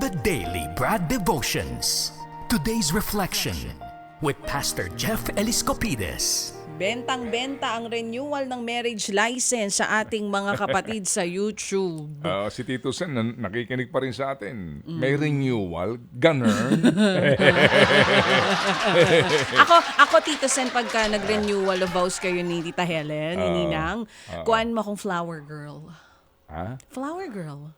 the Daily Brad Devotions. Today's reflection with Pastor Jeff Eliscopides. Bentang-benta ang renewal ng marriage license sa ating mga kapatid sa YouTube. Si Tito Sen, nakikinig pa rin sa atin. May renewal, ganun. Ako Tito Sen, pagka nag-renewal of vows kayo ni Tita Helen, ni Ninang, kuhaan mo akong flower girl. Ha? Flower girl.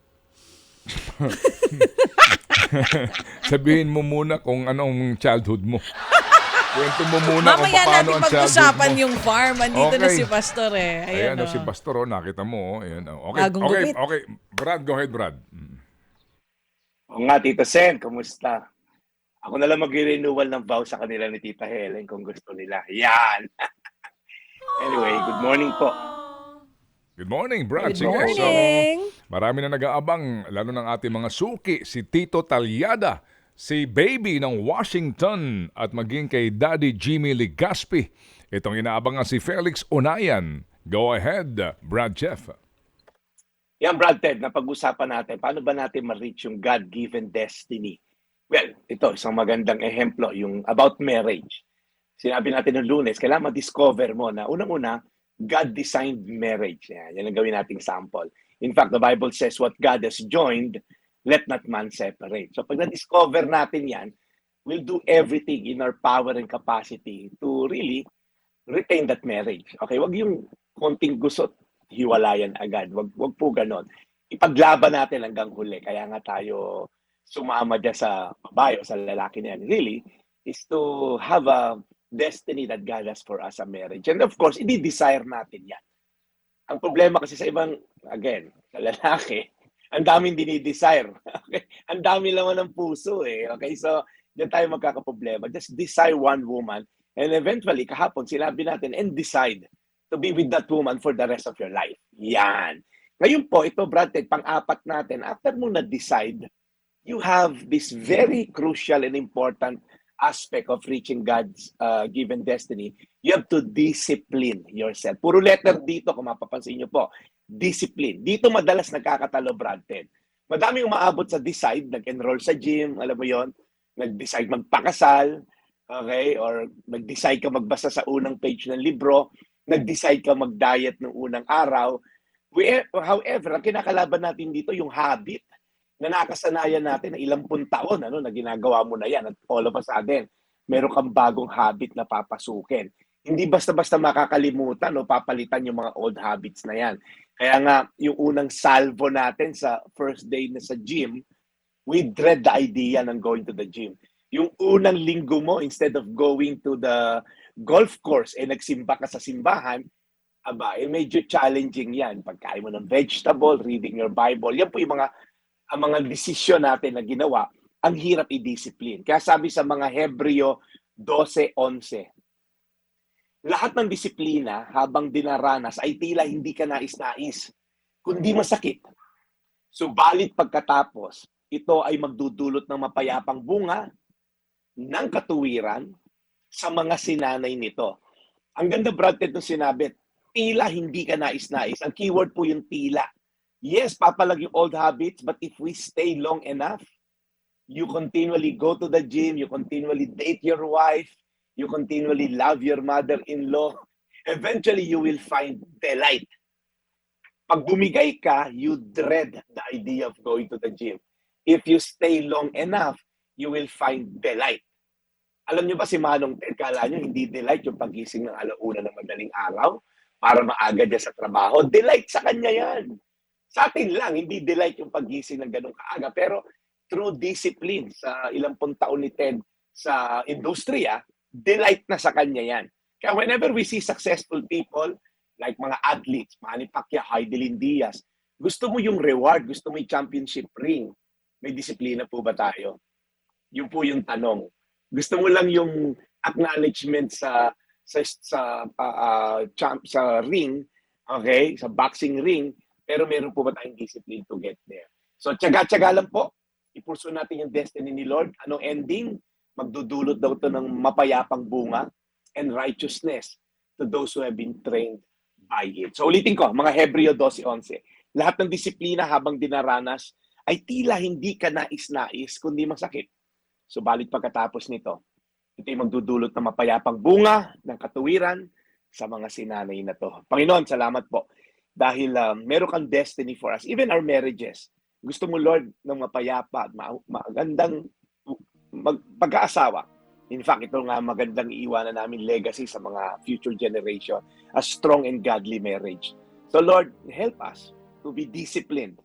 Sabihin mo muna kung anong childhood mo. Kwento mo muna kung Mamaya paano natin ang childhood pag-usapan mo. yung farm. Andito na Okay. si Pastor eh. Ayan, Ayan, si Pastor, nakita mo. Ayan, okay, Bagong gupit. okay. Brad, go ahead, Brad. O nga, Tito Sen, kumusta? Ako na lang mag-renewal ng vow sa kanila ni Tita Helen kung gusto nila. Yan! Anyway, good morning po. Good morning, Brad. Good Sige, morning. so, marami na nag-aabang, lalo ng ating mga suki, si Tito Talyada, si Baby ng Washington, at maging kay Daddy Jimmy Ligaspi. Itong inaabangan si Felix Onayan. Go ahead, Brad Jeff. Yan, Brad Ted, napag-usapan natin, paano ba natin ma-reach yung God-given destiny? Well, ito, isang magandang ehemplo, yung about marriage. Sinabi natin noong Lunes, kailangan ma-discover mo na unang-una, God-designed marriage. Yan ang gawin nating sample. In fact, the Bible says, what God has joined, let not man separate. So pag na-discover natin yan, we'll do everything in our power and capacity to really retain that marriage. Okay, wag yung konting gusot, hiwalayan agad. Wag po ganon. Ipaglaban natin hanggang huli. Kaya nga tayo sumama dyan sa babae o sa lalaki na yan. Really, is to have a destiny that God has for us a marriage. And of course, i-desire natin yan. Ang problema kasi sa ibang, again, sa lalaki, ang daming dinidesire. Okay? Ang dami laman ng puso eh. Okay, so diyan tayo magkakaproblema. Just desire one woman and eventually, kahapon, sinabi natin, and decide to be with that woman for the rest of your life. Yan. Ngayon po, ito, Brad Ted, pang-apat natin, after mo na-decide, you have this very crucial and important aspect of reaching God's given destiny. You have to discipline yourself. Puro letter dito, kung mapapansin nyo po. Discipline. Dito madalas nagkakatalo, Brad Ted. Madami umaabot sa decide, nag-enroll sa gym, alam mo yon, nag-decide magpakasal, okay, or nag-decide ka magbasa sa unang page ng libro, nag-decide ka mag-diet ng unang araw. However, ang kinakalaban natin dito, yung habit na nakasanayan natin na ilang taon na ginagawa mo na yan, at all of a sudden, meron kang bagong habit na papasukin. Hindi basta-basta makakalimutan o papalitan yung mga old habits na yan. Kaya nga, yung unang salvo natin sa first day na sa gym, we dread the idea ng going to the gym. Yung unang linggo mo, instead of going to the golf course, nagsimba ka sa simbahan, medyo challenging yan. Pagkain mo ng vegetable, reading your Bible, yan po yung ang mga desisyon natin na ginawa, ang hirap i-discipline. Kaya sabi sa mga Hebreo 12:11, lahat ng disiplina habang dinaranas ay tila hindi ka nais-nais, kundi masakit. Subalit pagkatapos, ito ay magdudulot ng mapayapang bunga ng katuwiran sa mga sinanay nito. Ang ganda, Brad Ted, nung sinabi, tila hindi ka nais-nais. Ang keyword po yung tila. Yes, papalag yung old habits, but if we stay long enough, you continually go to the gym, you continually date your wife, you continually love your mother-in-law, eventually you will find delight. Pag bumigay ka, you dread the idea of going to the gym. If you stay long enough, you will find delight. Alam niyo ba si Manong Ted, kala niyo hindi delight yung pagising ng alauna ng madaling araw para maaga dyan sa trabaho? Delight sa kanya yan. Sa atin lang, hindi delight yung pagising ng ganong kaaga. Pero through discipline sa ilang taon ni Ted sa industriya, delight na sa kanya yan. Kaya whenever we see successful people, like mga athletes, Manny Pacquiao, Heidelin Diaz, gusto mo yung reward, gusto mo yung championship ring. May disiplina po ba tayo? Yun po yung tanong. Gusto mo lang yung acknowledgement sa ring, okay, sa boxing ring, pero meron po ba tayong discipline to get there? So, tiyaga-tiyaga lang po. Ipurso natin yung destiny ni Lord. Anong ending? Magdudulot daw ito ng mapayapang bunga and righteousness to those who have been trained by it. So, ulitin ko, mga Hebreo 12:11. Lahat ng disiplina habang dinaranas ay tila hindi ka nais-nais kundi masakit. Subalit pagkatapos nito, ito ay magdudulot ng mapayapang bunga ng katuwiran sa mga sinanay na to. Panginoon, salamat po. Dahil meron kang destiny for us. Even our marriages. Gusto mo, Lord, ng mapayapa at magandang pag-aasawa. In fact, ito nga magandang iiwanan namin legacy sa mga future generation. A strong and godly marriage. So Lord, help us to be disciplined,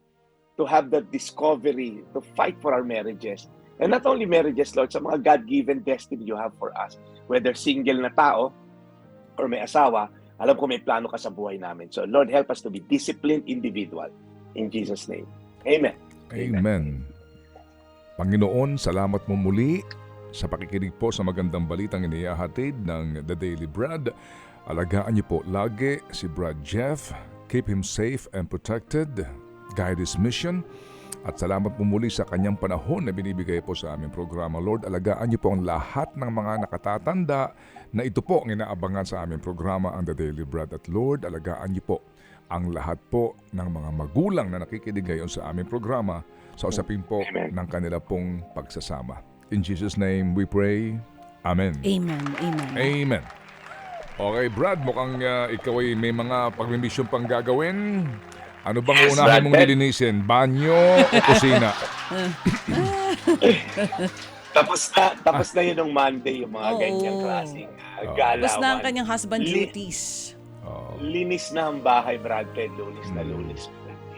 to have that discovery, to fight for our marriages. And not only marriages, Lord, sa mga God-given destiny you have for us. Whether single na tao or may asawa, alam ko may plano ka sa buhay namin. So Lord, help us to be disciplined individual. In Jesus' name. Amen. Amen. Panginoon, salamat mo muli sa pakikinig po sa magandang balitang inihahatid ng The Daily Brad. Alagaan niyo po lagi si Brad Jeff. Keep him safe and protected. Guide his mission. At salamat po muli sa kanyang panahon na binibigay po sa aming programa. Lord, alagaan niyo po ang lahat ng mga nakatatanda na ito po ang inaabangan sa aming programa, ang The Daily Brad. At Lord, alagaan niyo po ang lahat po ng mga magulang na nakikinig ngayon sa aming programa sa usapin po ng kanila pong pagsasama. In Jesus' name we pray. Amen. Amen. Amen. Amen. Okay, Brad, mukhang ikaw ay may mga pagmimisyon pang gagawin. Ano bang Yes, unahin mong Brad. lilinisin? Banyo o kusina? Tapos na yun ng Monday, yung mga Oo. ganyang klaseng galawan. Tapos na ang kanyang husband duties. Linis na ang bahay, Brad Ted. Lunis na lunis.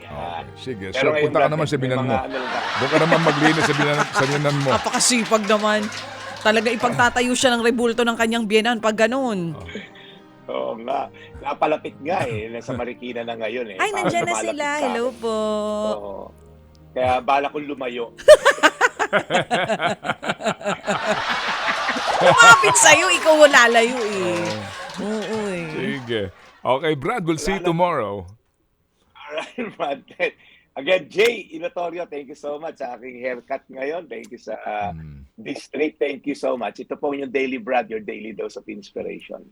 Yan. Sige, Pero so ngayon, punta ka Brad, naman sa may binan mga mo. ano lang. Doon ka naman maglinis sa binan mo. Napakasipag naman. Talaga ipagtatayo siya ng rebulto ng kanyang biyenan pag ganun. Oo nga. Napalapit nga Nasa Marikina na ngayon Ay, Parang nandyan na lumalapit sila. sa akin. Hello po. Oo. Kaya bala kong lumayo. Kumapit sa'yo, ikaw lalayo eh. Oo eh. Sige. Okay, Brad, we'll see you tomorrow. Alright, Brad Ted. Again, Jay Ilatorio, thank you so much sa aking haircut ngayon. Thank you sa District. Thank you so much. Ito po yung Daily Brad, your daily dose of inspiration.